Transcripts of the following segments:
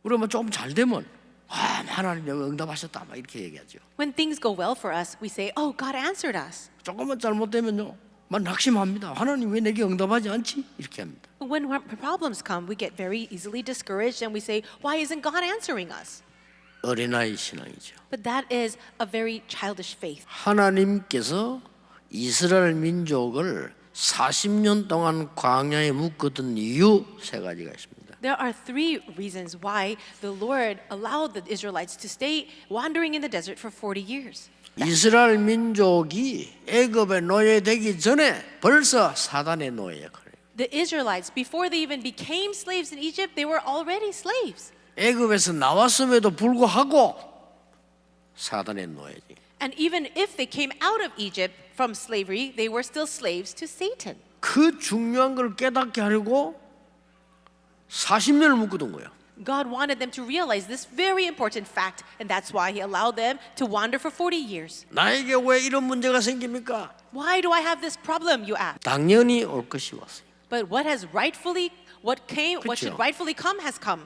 그러면 조금 잘 되면 하나님 내가 응답하셨다 막 이렇게 얘기하죠. When things go well for us, we say, "Oh, God answered us." 조금만 잘못되면요, 막 낙심합니다. 하나님 왜 내게 응답하지 않지? 이렇게 합니다. But when problems come, we get very easily discouraged and we say, "Why isn't God answering us?" 어린아이 신앙이죠. But that is a very childish faith. 하나님께서 이스라엘 민족을 40년 동안 광야에 묶었던 이유 세 가지가 있습니다. There are three reasons why the Lord allowed the Israelites to stay wandering in the desert for 40 years. 이스라엘 민족이 애굽의 노예되기 전에 벌써 사단의 노예 역할이에요. The Israelites, before they even became slaves in Egypt, they were already slaves. 애굽에서 나왔음에도 불구하고 사단의 노예지. And even if they came out of Egypt from slavery, they were still slaves to Satan. 그 중요한 걸 깨닫게 하려고 40년을 묶어둔 거예요. God wanted them to realize this very important fact, and that's why He allowed them to wander for 40 years. 나에게 왜 이런 문제가 생깁니까? Why do I have this problem, you ask? 당연히 올 것이 왔어요. But what should rightfully come has come.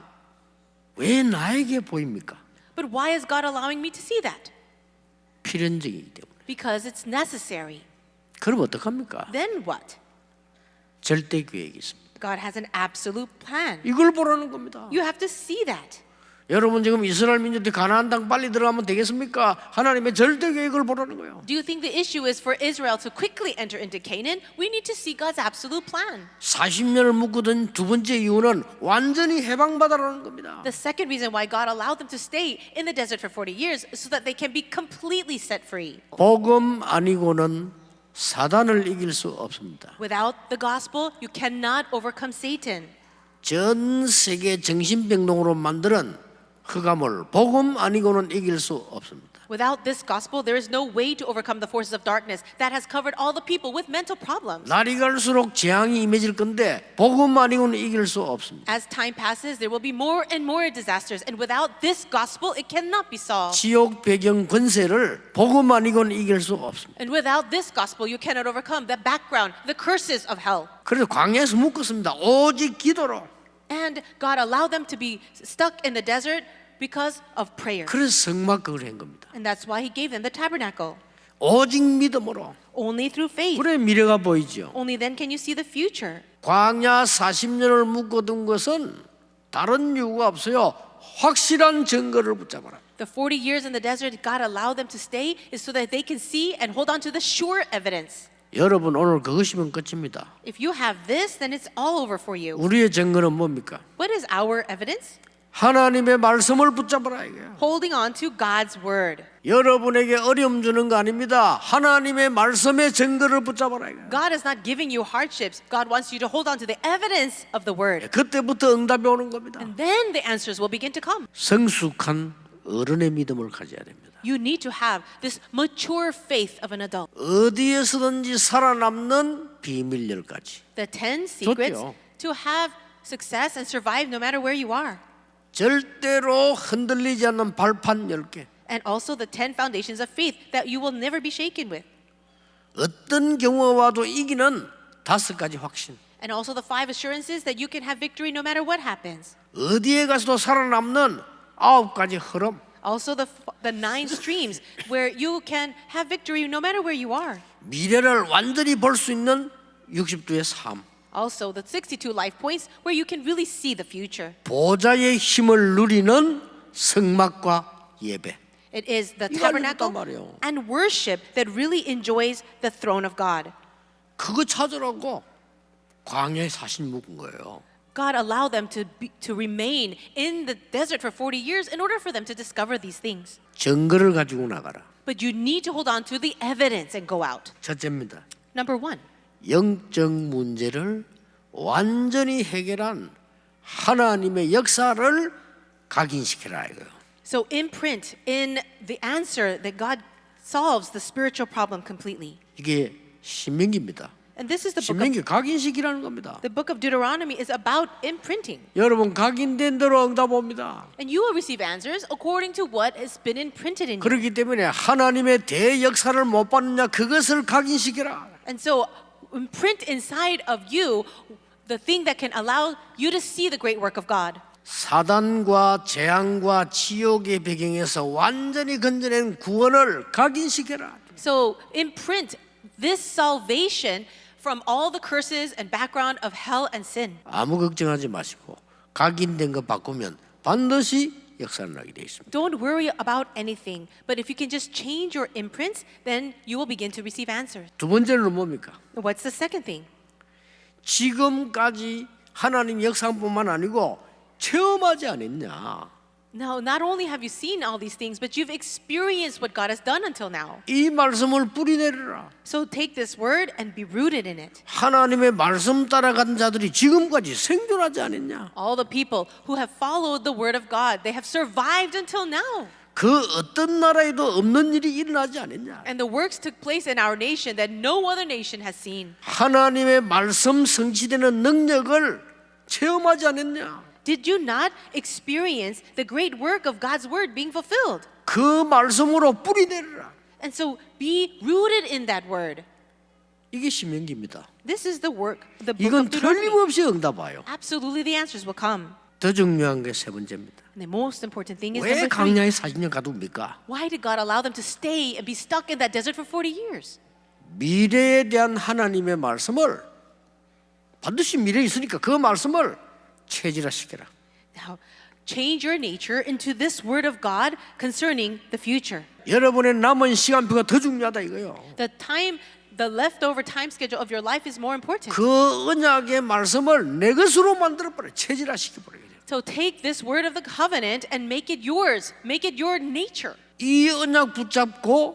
왜 나에게 보입니까? But why is God allowing me to see that? 필연적이기 때문에. Because it's necessary. 그럼 어떡합니까? Then what? 절대 계획이 있습니다. God has an absolute plan. 이걸 보라는 겁니다. You have to see that. 여러분 지금 이스라엘 민족들이 가나안 땅 빨리 들어가면 되겠습니까? 하나님의 절대 계획을 보라는 거예요. Do you think the issue is for Israel to quickly enter into Canaan? We need to see God's absolute plan. 40년을 묶어둔 두 번째 이유는 완전히 해방받아라는 겁니다. The second reason why God allowed them to stay in the desert for 40 years is so that they can be completely set free. 복음 아니고는 사단을 이길 수 없습니다. Without the gospel, you cannot overcome Satan. 전 세계 정신병동으로 만드는 흑암을 복음 아니고는 이길 수 없습니다. Without this gospel, there is no way to overcome the forces of darkness that has covered all the people with mental problems. 날이 갈수록 재앙이 임해질 건데 복음 아니고는 이길 수 없습니다. As time passes, there will be more and more disasters, and without this gospel, it cannot be solved. 지옥 배경 권세를 복음 아니고는 이길 수 없습니다. And without this gospel, you cannot overcome the background, the curses of hell. 그래서 광야에서 묶었습니다. 오직 기도로. And God allowed them to be stuck in the desert because of prayer. 그래서 성막을 한 겁니다. And that's why He gave them the tabernacle. 오직 믿음으로. Only through faith. 그래 미래가 보이죠. Only then can you see the future. 광야 40년을 묶어둔 것은 다른 이유가 없어요. 확실한 증거를 붙잡아라. The 40 years in the desert God allowed them to stay is so that they can see and hold on to the sure evidence. 여러분 오늘 그것이면 끝입니다. If you have this, then it's all over for you. 우리의 증거는 뭡니까? What is our evidence? 하나님의 말씀을 붙잡아라 이거예요. Holding on to God's word. 여러분에게 어려움 주는 거 아닙니다. 하나님의 말씀의 증거를 붙잡아라 이거예요. God is not giving you hardships. God wants you to hold on to the evidence of the word. 그때부터 응답이 오는 겁니다. And then the answers will begin to come. 성숙한 어른의 믿음을 가져야 됩니다. You need to have this mature faith of an adult. 어디에서든지 살아남는 비밀열까지. The 10 secrets 좋죠. to have success and survive no matter where you are. 절대로 흔들리지 않는 발판 10개. And also the 10 foundations of faith that you will never be shaken with. 어떤 경우가 와도 이기는 5가지 확신. And also the 5 assurances that you can have victory no matter what happens. 어디에 가서도 살아남는 9가지 흐름. Also the 9 streams where you can have victory no matter where you are. 미래를 완전히 볼 수 있는 60도의 삶. Also the 62 life points where you can really see the future. 보좌의 힘을 누리는 성막과 예배. It is the 이거 tabernacle 알려줬단 말이에요. and worship that really enjoys the throne of God. 그거 찾으라고 광야에 40년 묵은 거예요. God allowed them to remain in the desert for 40 years in order for them to discover these things. 증거를 가지고 나가라. But you need to hold on to the evidence and go out. 첫째입니다. Number 1. 영적 문제를 완전히 해결한 하나님의 역사를 각인시켜라 이거예요. So imprint in the answer that God solves the spiritual problem completely. 이게 신명기입니다. And this is the 신명기 각인시키라는 겁니다. book of Deuteronomy is about imprinting. 여러분 각인된 대로 응답 옵니다. And you will receive answers according to what has been imprinted in you. 그렇기 때문에 하나님의 대역사를 못 받느냐 그것을 각인시키라. And so imprint inside of you the thing that can allow you to see the great work of God. 사단과 재앙과 지옥의 배경에서 완전히 건져낸 구원을 각인시켜라. So imprint this salvation from all the curses and background of hell and sin. 아무 걱정하지 마시고 각인된 거 바꾸면 반드시 역사를 하게 되어 있습니다. Don't worry about anything, but if you can just change your imprints, then you will begin to receive answers. 두 번째는 뭡니까? What's the second thing? 지금까지 하나님 역사뿐만 아니고 체험하지 않았냐? Now, not only have you seen all these things, but you've experienced what God has done until now. 이 말씀을 뿌리내리라. So take this word and be rooted in it. 하나님의 말씀 따라간 자들이 지금까지 생존하지 않았냐? All the people who have followed the word of God, they have survived until now. 그 어떤 나라에도 없는 일이 일어나지 않았냐? And the works took place in our nation that no other nation has seen. 하나님의 말씀 성취되는 능력을 체험하지 않았냐? Did you not experience the great work of God's word being fulfilled? 그 말씀으로 뿌리내리라. And so be rooted in that word. 이게 신명기입니다. This is the work, the book 이건 of Deuteronomy. 틀림없이 응답와요. Absolutely the answers will come. 더 중요한 게 세 번째입니다. And the most important thing is 왜 number 3. 광야에 40년 가둡니까? Why did God allow them to stay and be stuck in that desert for 40 years? 미래에 대한 하나님의 말씀을 반드시 미래에 있으니까 그 말씀을 체질화시켜라. Now, change your nature into this word of God concerning the future. 여러분의 남은 시간표가 더 중요하다 이거요. The leftover time schedule of your life is more important. 그 언약의 말씀을 내 것으로 만들어버려. 체질화시켜버려. So take this word of the covenant and make it yours. Make it your nature. 이 언약 붙잡고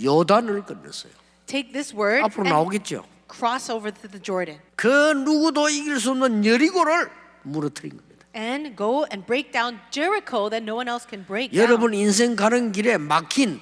요단을 건넜어요. Take this word 앞으로 and 나오겠죠. cross over to the Jordan. 그 누구도 이길 수 없는 여리고를 무너뜨린 겁니다. And go and break down Jericho that no one else can break down. 여러분 인생 가는 길에 막힌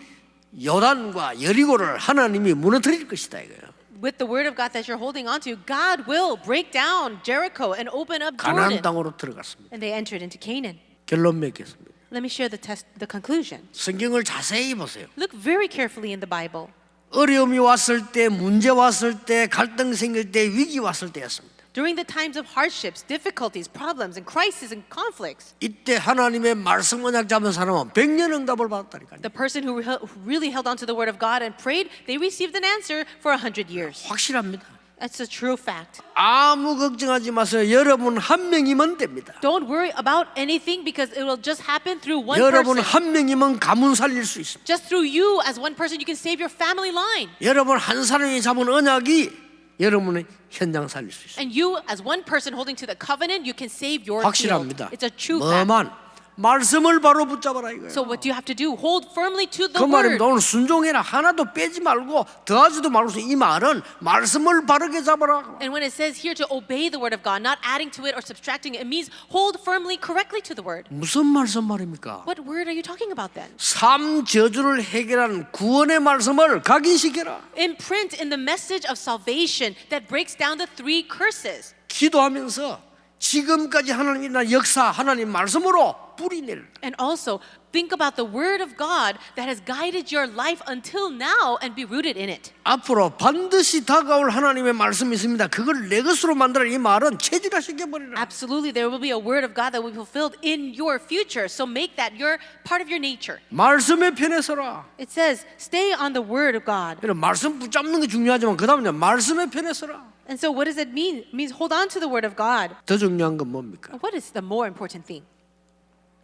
요단과 여리고를 하나님이 무너뜨릴 것이다 이거예요. With the word of God that you're holding on to, God will break down Jericho and open up 가나안 Jordan. 땅으로 들어갔습니다. And they entered into Canaan. 결론 맺겠습니다. Let me share the conclusion. 성경을 자세히 보세요. Look very carefully in the Bible. 어려움이 왔을 때, 문제 왔을 때, 갈등 생길 때, 위기 왔을 때였습니다. During the times of hardships, difficulties, problems, and crises and conflicts, 이때 하나님의 말씀 언약 잡은 사람은 100년 응답을 받았다니까요. the person who really held on to the word of God and prayed, they received an answer for 100 years. 확실합니다. That's a true fact. 아무 걱정하지 마세요. 여러분 한 명이면 됩니다. Don't worry about anything because it will just happen through one 여러분 person. 한 명이면 가문 살릴 수 있습니다. Just through you as one person, you can save your family line. 여러분 한 사람이 잡은 언약이 여러분의 현장 살릴 수 있습니다. And you as one person holding to the covenant, you can save your field. 확실합니다. It's a true fact. 뭐만 말씀을 바로 붙잡아라 이거예요. So what do you have to do? Hold firmly to the 그 말입니다. word. 오늘 순종해라. 하나도 빼지 말고 더하지도 말고 이 말은 말씀을 바르게 잡아라. And when it says here to obey the word of God, not adding to it or subtracting it, it means hold firmly, correctly to the word. 무슨 말씀 말입니까? What word are you talking about then? 삶 저주를 해결하는 구원의 말씀을 각인시켜라. Imprint in the message of salvation that breaks down the 3 curses. 기도하면서 지금까지 하나님이 나 역사 하나님 말씀으로 뿌리내라. And also think about the word of God that has guided your life until now and be rooted in it. 앞으로 반드시 다가올 하나님의 말씀이 있습니다. 그걸 내 것으로 만들어 이 말은 체질화시켜버리라. Absolutely, there will be a word of God that will be fulfilled in your future. So make that your part of your nature. 말씀의 편에 서라. It says, stay on the word of God. 그럼 말씀 붙잡는 게 중요하지만 그 다음에 말씀의 편에 서라. And so what does it mean? It means hold on to the word of God. 더 중요한 건 뭡니까? What is the more important thing?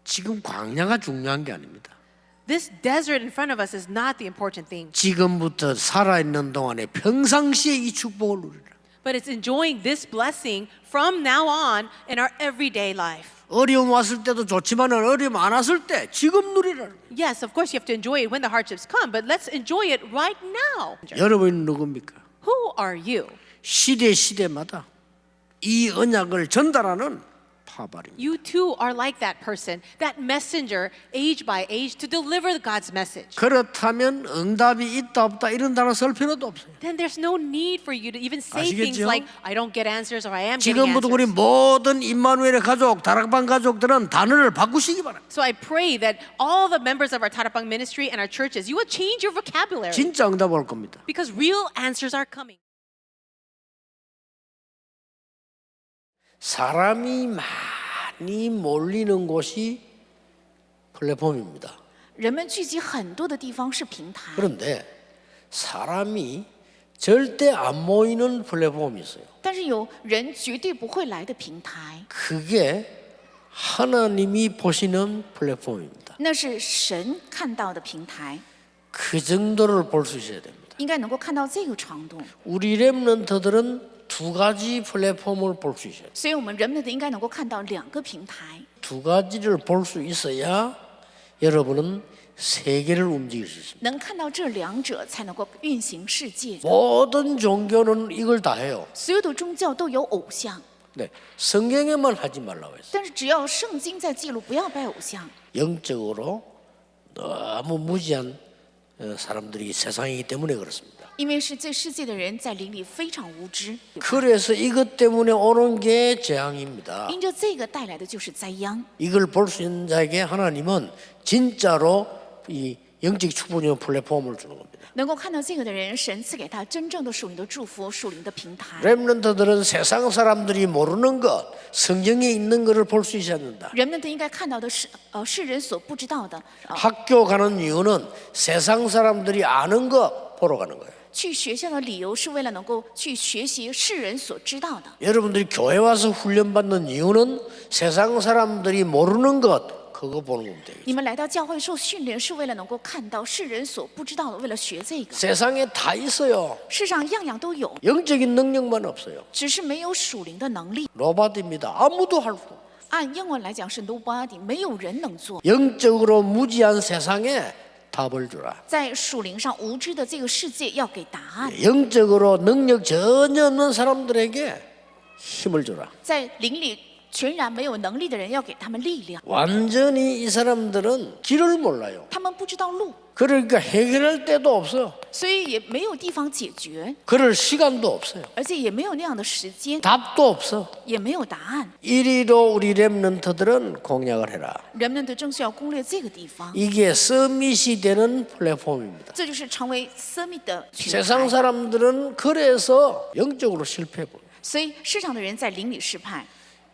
지금 광야가 중요한 게 아닙니다. This desert in front of us is not the important thing, 지금부터 살아있는 동안에 평상시에 이 축복을 누리라. but it's enjoying this blessing from now on in our everyday life. 어려움 왔을 때도 좋지만 어려움 안 왔을 때 지금 누리라. Yes, of course you have to enjoy it when the hardships come, but let's enjoy it right now. 여러분이 누굽니까? Who are you? 시대마다 이 언약을 전달하는 파발입니다. You too are like that person, that messenger, age by age, to deliver God's message. 그렇다면 응답이 있다 없다 이런 단어 쓸 필요도 없어요. Then there's no need for you to even say things 아시겠죠? like, I don't get answers or I am getting 지금부터 우리 answers. 모든 임마누엘의 가족, 다락방 가족들은 단어를 바꾸시기 바랍니다. So I pray that all the members of our Tarapang ministry and our churches, you will change your vocabulary 진짜 응답 올 겁니다. because real answers are coming. 사람이 많이 많이 몰리는 곳이 플랫폼입니다. 人们聚集很多的地方是平台， 그런데 사람이 절대 안 모이는 플랫폼이 있어요. 但是有人绝对不会来的平台， 그게 하나님이 보시는 플랫폼입니다. 那是神看到的平台， 그 정도를 볼 수 있어야 됩니다. 应该能够看到这个程度。 우리 렘넌트들은 두 가지 플랫폼을 볼 수 있어요. 所以我们人们的应该能够看到两个平台， 두 가지를 볼 수 있어야 여러분은 세계를 움직일 수 있습니다. 能看到这两者才能够运行世界。 모든 종교는 이걸 다 해요. 所有的宗教都有偶像， 네, 성경에만 하지 말라고 했어요. 但是只要圣经在记录，不要拜偶像。 영적으로 너무 무지한 사람들이 세상이기 때문에 그렇습니다. 因为是这世界的人在灵里非常无知， 그래서 이것 때문에 오는 게 재앙입니다. 因着这个带来的就是灾殃。 이걸 볼 수 있는 자에게 하나님은 진짜로 이 영적 축복용 플랫폼을 주는 겁니다. 能够看到这个的人，神赐给他真正的属灵的祝福、属灵的平台。 렘넌트들은 세상 사람들이 모르는 것, 성경에 있는 것을 볼 수 있어야 된다. 人们都应该看到的是，世人所不知道的。 학교 가는 이유는 세상 사람들이 아는 거 보러 가는 거예요. 去学校的理由是为了能够去学习世人所知道的。 여러분들이 교회 와서 훈련받는 이유는 세상 사람들이 모르는 것 그거 보는 겁니다. 你们来到教会受训练，是为了能够看到世人所不知道的，为了学这个。 세상에 다 있어요. 世上样样都有， 영적인 능력만 없어요. 只是没有属灵的能力。 로봇입니다. 아무도 할 수 없어요. 按英文来讲是 nobody， 没有人能做。 영적으로 무지한 세상에 답을 주라. 在属灵上无知的这个世界，要给答案。 영적으로 능력 전혀 없는 사람들에게 힘을 주라. 在灵里全然没有能力的人，要给他们力量。 완전히 이 사람들은 길을 몰라요. 他们不知道路， 그러니까 해결할 데도 없어요. 所以也没有地方解决， 그럴 시간도 없어요. 而且也没有那样的时间， 답도 없어. 也没有答案。 이리로 우리 렘넌트들은 공략을 해라. 人们的正是要攻略这个地方， 이게 서밋이 되는 플랫폼입니다. 这就是成为 summit 的群 세상 台。 사람들은 그래서 영적으로 실패해버려요. 所以世上的人在灵里失败，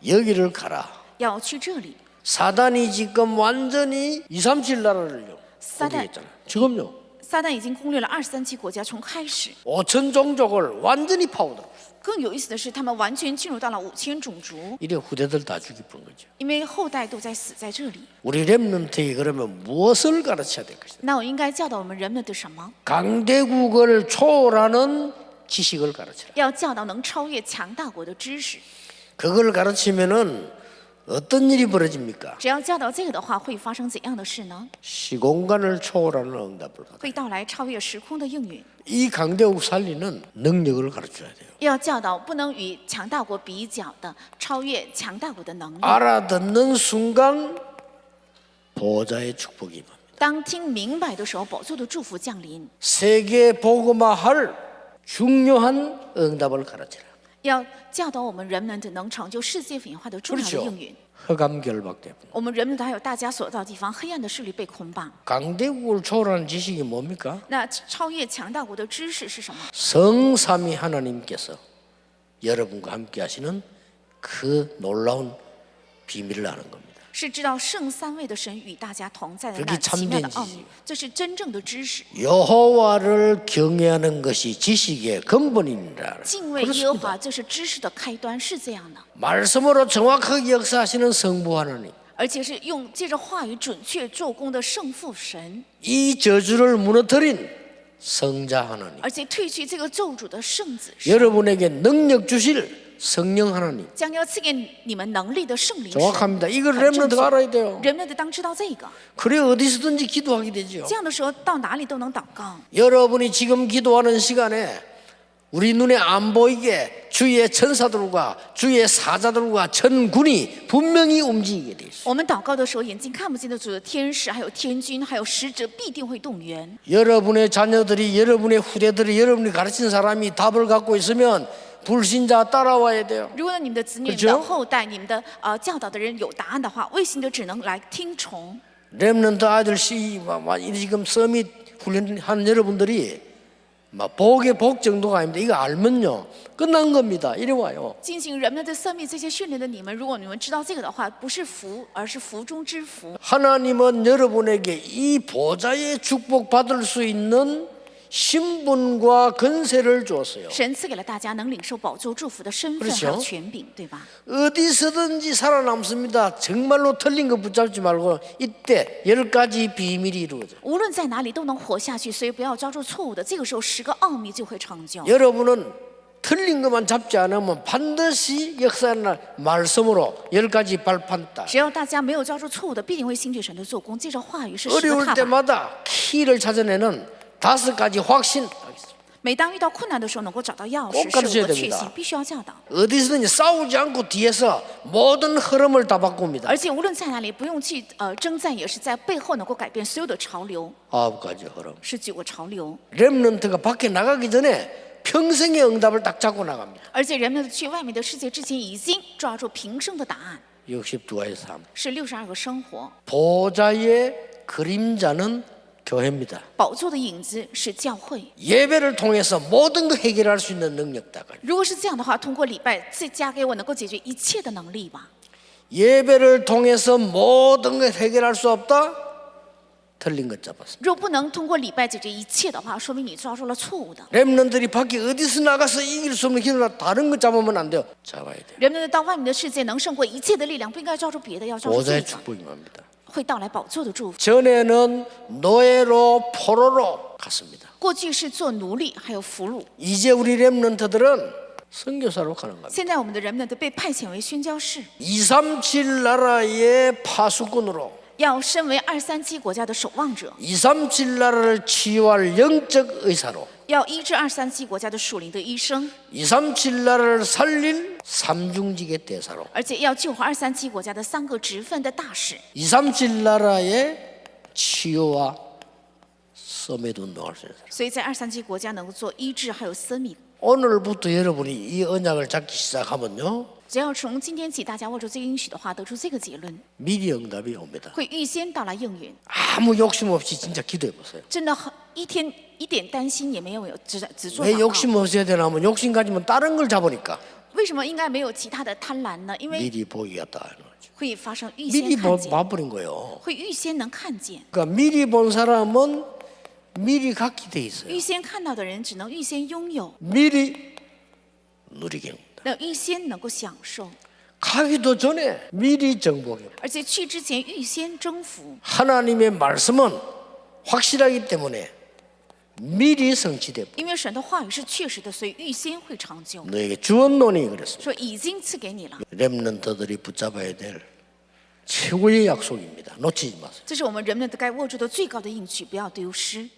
여기를 가라. 要去这里。 사단이 지금 완전히 2, 3, 7 나라를요. 사단. 공격했잖아요. 지금요. 撒旦已经攻略了23期国家，从开始。 5천 종족을 완전히 파고들었어요. 更有意思的是，他们完全进入到了5000种族， 이래 후대들 다 죽이버린 거죠. 因为后代都在死在这里。 우리 렘넌트에 그러면 무엇을 가르쳐야 될 것이다. 那我应该教导我们人们的什么？ 강대국을 초월하는 지식을 가르쳐라. 要教导能超越强大国的知识。 그걸 가르치면은 어떤 일이 벌어집니까? 只要教导这个的话，会发生怎样的事呢？ 시공간을 초월하는 응답을 받아. 会到来超越时空的应允。 이 강대국 살리는 능력을 가르쳐야 돼요. 要教导不能与强大国比较的，超越强大国的能力。 알아듣는 순간 보좌의 축복이 임합니다. 当听明白的时候，宝座的祝福降临。 세계 복음화할 중요한 응답을 가르쳐라. 要教导我们人们的能成就世界文化的重要的 그렇죠. 应允。 흑암결박대. 我们人们都还有大家所到的地方，黑暗的势力被捆绑。 강대국을 초월하는 지식이 뭡니까? 那超越强大国的知识是什么？ 성삼위 하나님께서 여러분과 함께 하시는 그 놀라운 비밀을 아는 겁니다. 是知道圣三位的神与大家同在的 그게 那奇妙的 참된 奥秘，这是真正的知识。 여호와를 경외하는 것이 지식의 근본이니라. 敬畏耶和华，这是知识的开端，是这样的。 말씀으로 정확하게 역사하시는 성부 하나님. 而且是用借着话语准确做工的圣父神， 이 저주를 무너뜨린 성자 하나님. 而且褪去这个咒诅的圣子神， 여러분에게 능력 주실 성령 하나님. 将要赐给你们能力的聖靈神。 정확합니다. 이걸 很正 렘넌트가 알아야 돼요. 人们得当知道这个， 그래 어디서든지 기도하게 되죠. 这样的时候到哪里都能祷告。 여러분이 지금 기도하는 시간에 우리 눈에 안 보이게 주의 천사들과 주의 사자들과 천군이 분명히 움직이게 돼 있어요. 我们祷告的时候，眼睛看不见的主的天使，还有天军，还有使者，必定会动员。 여러분의 자녀들이 여러분의 후대들이 여러분이 가르친 사람이 답을 갖고 있으면 불신자 따라와야 돼요. 如果你们的子女、你 그렇죠 的后代、你们的教导的人有答案的话，未信的只能来听从。 렘넌트 아들 지금 서밋 훈련하는 여러분들이 막 복의 복 정도가 아닙니다. 이거 알면요 끝난 겁니다. 이리 와요. 进行人们的生命这些训练的你们，如果你们知道这个的话，不是福，而是福中之福。 하나님은 여러분에게 이 보좌의 축복 받을 수 있는 신분과 권세를 주었어요. 神赐给了大家能领受宝座祝福的身份还有权柄，对吧？ 어디서든지 살아남습니다. 정말로 틀린 거 붙잡지 말고 이때 10가지 비밀이 이루어져요. 无论在哪里都能活下去，所以不要抓住错误的。这个时候10个奥秘就会成就。 여러분은 틀린 것만 잡지 않으면 반드시 역사하는 날 말씀으로 10가지 발판다. 只要大家没有抓住错误的，必定会兴起神的做工。借着话语是10个 어려울 踏板。 때마다 키를 찾아내는 5가지 확신. 每当遇到困难的时候，能够找到钥 꼭 匙， 가르쳐야 是我的确 됩니다. 信，必须要教导。 어디서든지 싸우지 않고 뒤에서 모든 흐름을 다 바꿉니다. 而且无论在哪里，不用去征战，也是在背后能够改变所有的潮流， 9가지 흐름. 是9个潮流。 렘넌트가 밖에 나가기 전에 평생의 응답을 딱 잡고 나갑니다. 而且人们去外面的世界之前，已经抓住平生的答案， 62가지 삶. 是62个生活。 보좌의 그림자는 교회입니다. 宝座的影子是教会。 예배를 통해서 모든 걸 해결할 수 있는 능력다가. 如果是这样的话，通过礼拜再加给我能够解决一切的能力吧。 예배를 통해서 모든 걸 해결할 수 없다? 틀린 것 잡았습니다. 若不能通过礼拜解决一切的话，说明你抓住了错误的。 렘넌트들이 밖에 어디서 나가서 이길 수 없는 힘으로 다른 거 잡으면 안 돼요. 잡아야 돼요. 人们到外面的世界能胜过一切的力量，不应该抓住别的，要抓住这 보좌의 个， 축복이 옵니다. 会到来宝座的祝福。 전에는 노예로 포로로 갔습니다. 过去是做奴隶，还有俘虏， 이제 우리 렘넌트들은 선교사로 가는 겁니다. 现在我们的人们都被派遣为宣教士， 237 나라의 파수꾼으로 要身为237国家的守望者， 237 나라를 치유할 영적 의사로 要医治237国家的属灵的医生， 237 나라를 살릴 삼중직의 대사로 而且要救活237国家的3个职分的大使， 237 나라의 치유와 서밋 운동할 수 있는 사람. 所以在237国家能够做医治，还有生命。 오늘부터 여러분이 이 언약을 잡기 시작하면요 只要从今天起，大家握住这个应许的话，得出这个结论， 미리 응답이 옵니다. 会预先到来应允。 아무 욕심 없이 진짜 기도해 보세요. 真的很一点担心也没有，只做 왜 祷告。 욕심 없어야 되나 하면 욕심 가지면 다른 걸 잡으니까 为什么应该没有其他的贪婪呢？因为 미리 보기였다. 会发生预 미리 先看见， 봐버린 거예요. 会预先能看见。 그러니까 미리 본 사람은 미리 갖게 돼 있어요. 预先看到的人只能预先拥有， 미리 누리게 합니다. 那预先能够享受， 가기도 전에 미리 정복해요. 而且去之前预先征服。 하나님의 말씀은 확실하기 때문에 미리 성취돼. 因为神的话语是确实的，所以预先会长久。 너에게 주었노니 그랬습니다. 说已经赐给你了， 렘넌트들이 붙잡아야 될 최고의 약속입니다. 놓치지 마세요. 这是我们人们该握住的最高的应许，不要丢失。